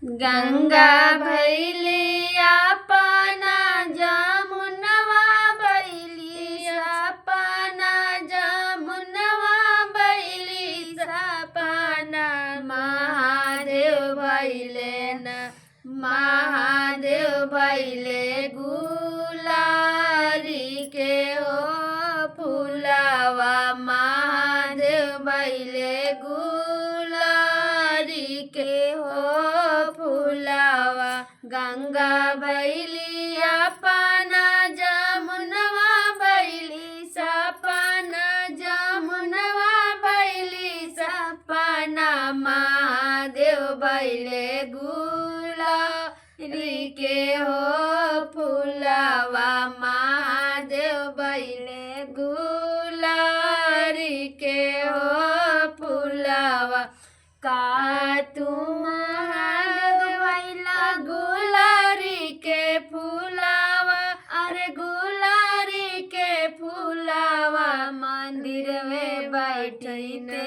गंगा भैली अपना जमुनवा बैली सपना जमुनवा बैली सपना महादेव भैले न महादेव भैले गुलारी के हो फुलावा महादेव भैले गुलारी के हो फुलावा गंगा भैली अपना जमुनवा बैली सपना जमुनवा बैली सपना महादेव भैले गुलारी के हो फुलावा महादेव भैले गुलारी के हो फुलावा का तुम गुलारी के फुलावा अरे गुलारी के फुलावा मंदिर में बैठते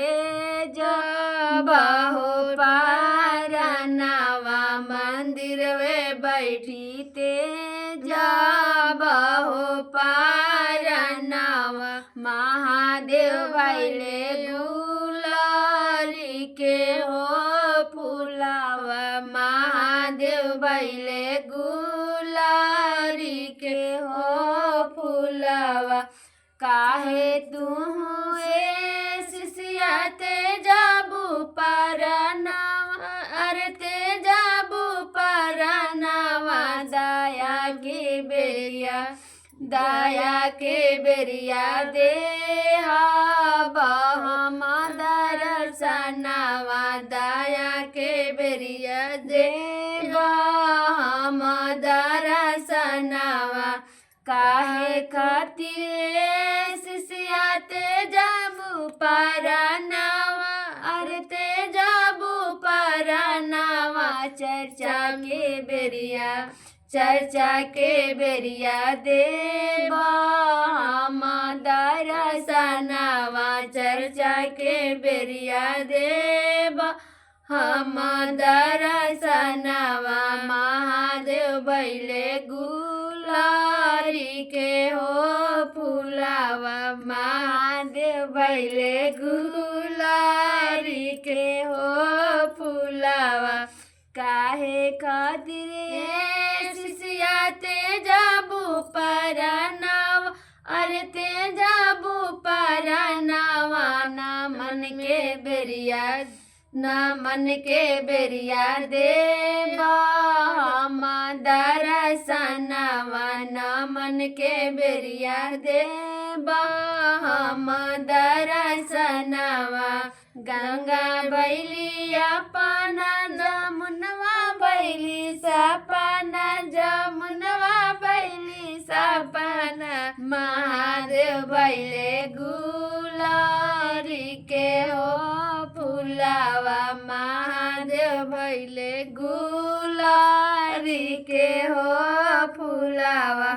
जब हो पारनावा मंदिर में बैठते जब हो पारनावा महादेव भैले गुलारी के हो फुलावा महादेव भैले गुलारी के हो फुलावा काहे तू शिष्या ते जाबू परनावा अरे ते जाबू परनावा दया के बेरिया दे हम दर्शनवा दया के बेरिया दे हम दर्शनवा काहे खातिर शिष्या ते जाबू परनावा अरे ते जाबू परनावा चर्चा के बेरिया देव हम दर्शनवा चर्चा के बेरिया देव हम दर्शनवा महादेव भैले गुलारी के हो फुलावा महादेव भैले गुलारी के हो फुलावा काहे खातिर शिष्या ते जाबू परनावा अरे ते जाबू परनावा ना मन के बेरिया देव हम दर्शनवा ना मन के बेरिया देव हम दर्शनवा गंगा भैली अपना जमुनवा बैली सपना जमुनवा बैली सपना महादेव भैले गुलारी के हो फुलावा महादेव भैले गुलारी के हो फुलावा।